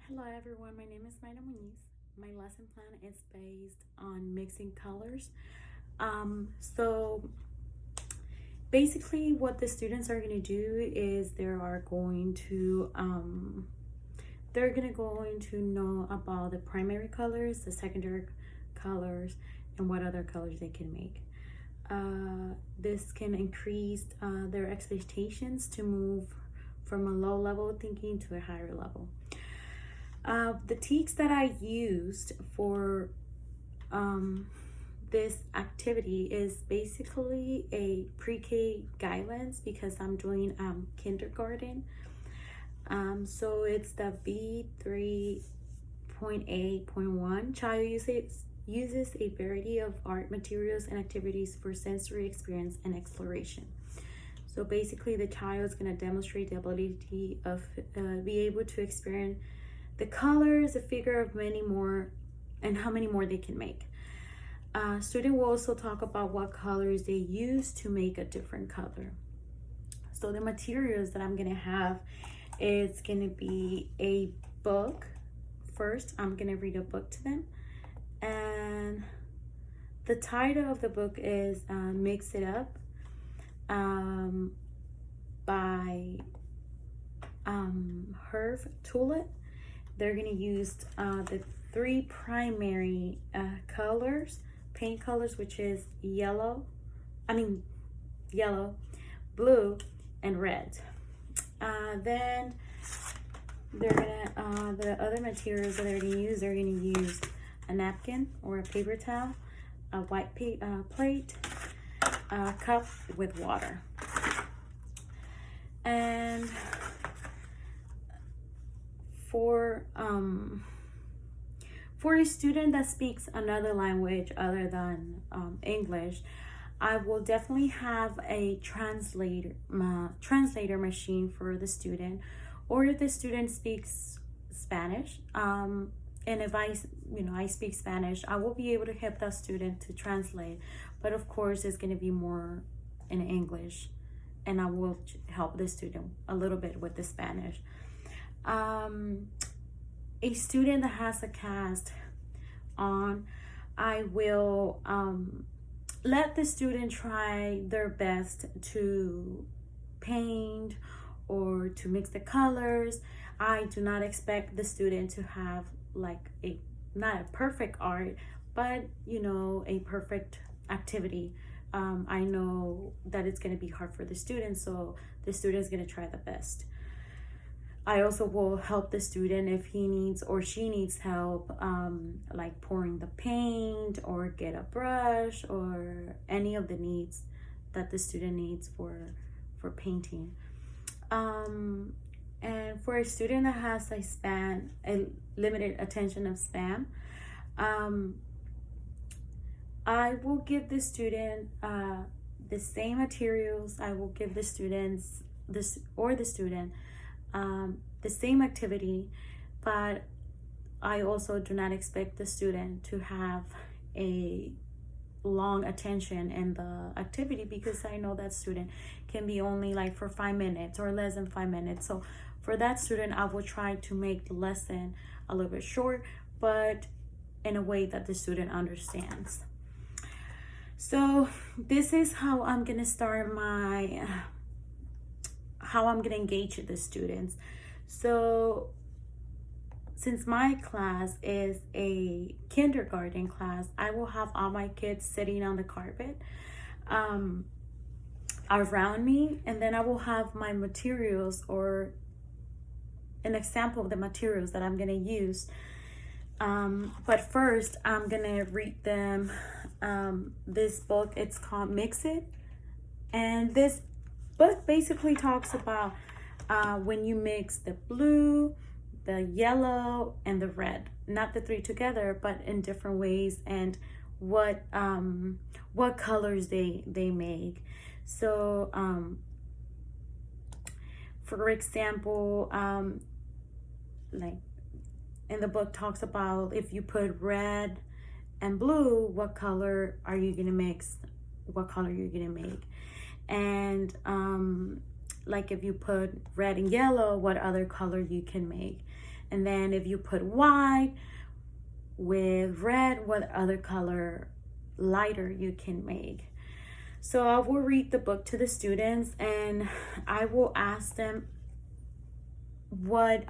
Hello everyone, my name is Mayra Muñiz. My lesson plan is based on mixing colors. So basically what the students are going to do is they're going to know about the primary colors, the secondary colors, and what other colors they can make. This can increase their expectations to move from a low level thinking to a higher level. The techniques that I used for this activity is basically a pre-K guidelines because I'm doing kindergarten. So it's the V3.8.1. Child uses a variety of art materials and activities for sensory experience and exploration. So basically the child is going to demonstrate the ability of be able to experience the colors, a figure of many more, and how many more they can make. Student will also talk about what colors they use to make a different color. So the materials that I'm gonna have is gonna be a book. First, I'm gonna read a book to them. And the title of the book is Mix It Up by Herv Tullet. They're going to use the three primary paint colors, which is yellow, blue, and red. Then they're gonna the other materials that they're gonna use. They're gonna use a napkin or a paper towel, a white plate, a cup with water, and for a student that speaks another language other than English, I will definitely have a translator machine for the student, or if the student speaks Spanish, and if I speak Spanish, I will be able to help that student to translate. But of course, it's going to be more in English, and I will help the student a little bit with the Spanish. A student that has a cast on, I will let the student try their best to paint or to mix the colors. I do not expect the student to have like not a perfect art, but a perfect activity. I know that it's going to be hard for the student, so the student is going to try the best. I also will help the student if he needs or she needs help, like pouring the paint or get a brush or any of the needs that the student needs for painting. And for a student that has a limited attention of span, I will give the student the same materials. I will give the student the same activity, but I also do not expect the student to have a long attention in the activity because I know that student can be only like for 5 minutes or less than 5 minutes. So for that student, I will try to make the lesson a little bit short, but in a way that the student understands. So this is how I'm gonna start how I'm gonna engage the students. So since my class is a kindergarten class, I will have all my kids sitting on the carpet around me, and then I will have my materials or an example of the materials that I'm gonna use. But first I'm gonna read them this book. It's called Mix It, and this book basically talks about when you mix the blue, the yellow, and the red, not the three together, but in different ways, and what colors they make. So for example, like in the book talks about if you put red and blue, what color are you gonna mix, what color you're gonna make. And like if you put red and yellow, what other color you can make. And then if you put white with red, what other color lighter you can make. So I will read the book to the students, and I will ask them what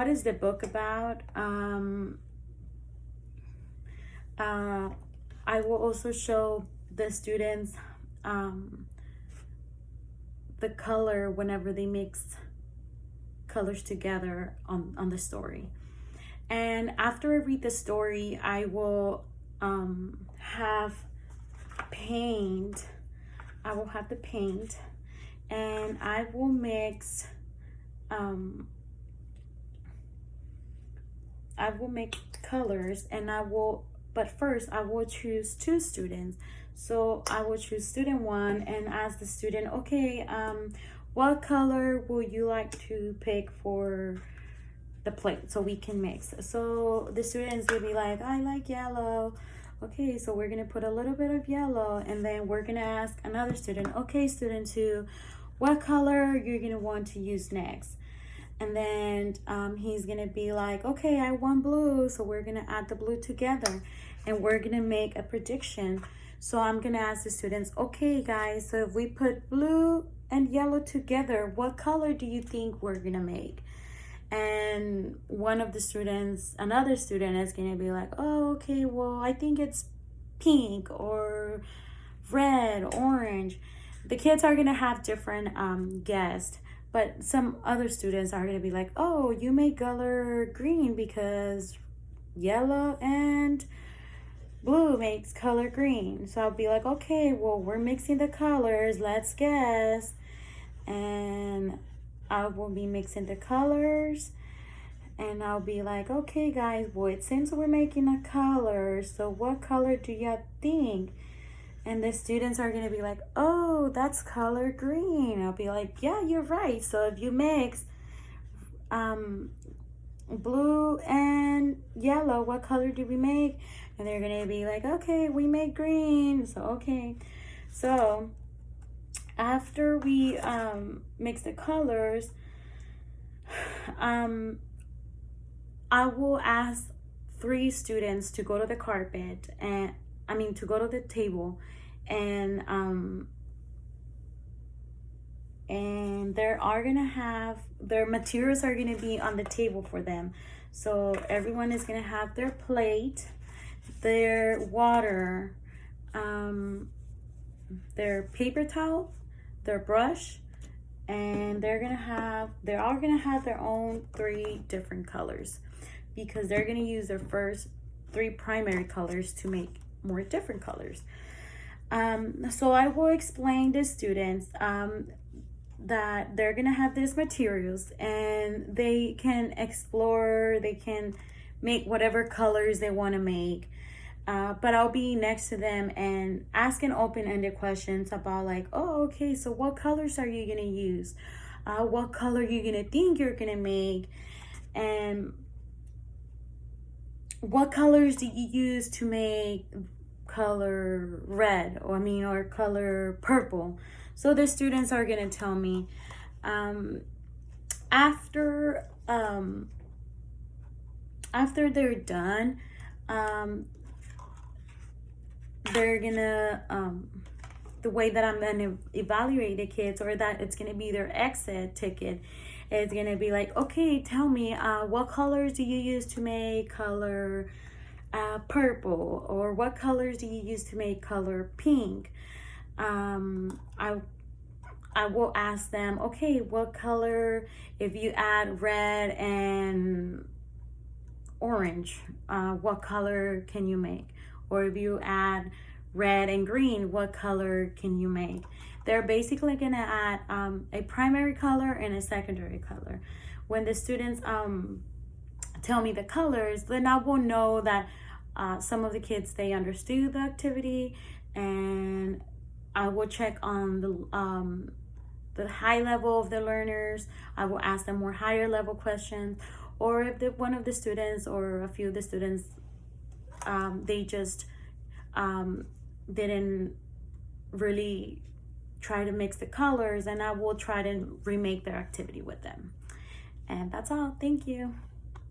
is the book about. I will also show the students the color whenever they mix colors together on the story. And after I read the story, I will have paint. I will have the paint, and I will mix colors, and but first I will choose 2 students. So I will choose student 1 and ask the student, okay, what color would you like to pick for the plate so we can mix? So the students will be like, I like yellow. Okay, so we're gonna put a little bit of yellow, and then we're gonna ask another student, okay, student 2, what color you're gonna want to use next? And then he's gonna be like, okay, I want blue, so we're gonna add the blue together, and we're gonna make a prediction. So I'm gonna ask the students, okay guys, so if we put blue and yellow together, what color do you think we're gonna make? And another student is gonna be like, oh, okay, well, I think it's pink or red, orange. The kids are gonna have different guesses, but some other students are gonna be like, oh, you make color green because yellow and blue makes color green. So I'll be like, okay, well, we're mixing the colors, let's guess. And I will be mixing the colors, and I'll be like, okay guys, well, it seems we're making a color, so what color do you think? And the students are gonna be like, oh, that's color green. I'll be like, yeah, you're right. So if you mix blue and yellow, what color do we make? And they're gonna be like, okay, we make green. So okay, so after we mix the colors, I will ask 3 students to go to the carpet, and to go to the table, and their materials are gonna be on the table for them. So everyone is gonna have their plate, their water, their paper towel, their brush, and they're all gonna have their own 3 different colors, because they're gonna use their first 3 primary colors to make more different colors. So I will explain to students that they're gonna have these materials, and they can explore, they can make whatever colors they want to make. But I'll be next to them and asking open-ended questions about like, oh, okay, so what colors are you gonna use? What color you gonna think you're gonna make? And what colors do you use to make color red, or color purple? So the students are gonna tell me. After they're done, they're gonna the way that I'm gonna evaluate the kids, or that it's gonna be their exit ticket, is gonna be like, okay, tell me, what colors do you use to make color purple, or what colors do you use to make color pink? I will ask them, okay, what color, if you add red and orange, what color can you make? Or if you add red and green, what color can you make? They're basically gonna add a primary color and a secondary color. When the students tell me the colors, then I will know that some of the kids, they understood the activity, and I will check on the high level of the learners. I will ask them more higher level questions. Or if one of the students or a few of the students, they just didn't really try to mix the colors, and I will try to remake their activity with them. And that's all. Thank you.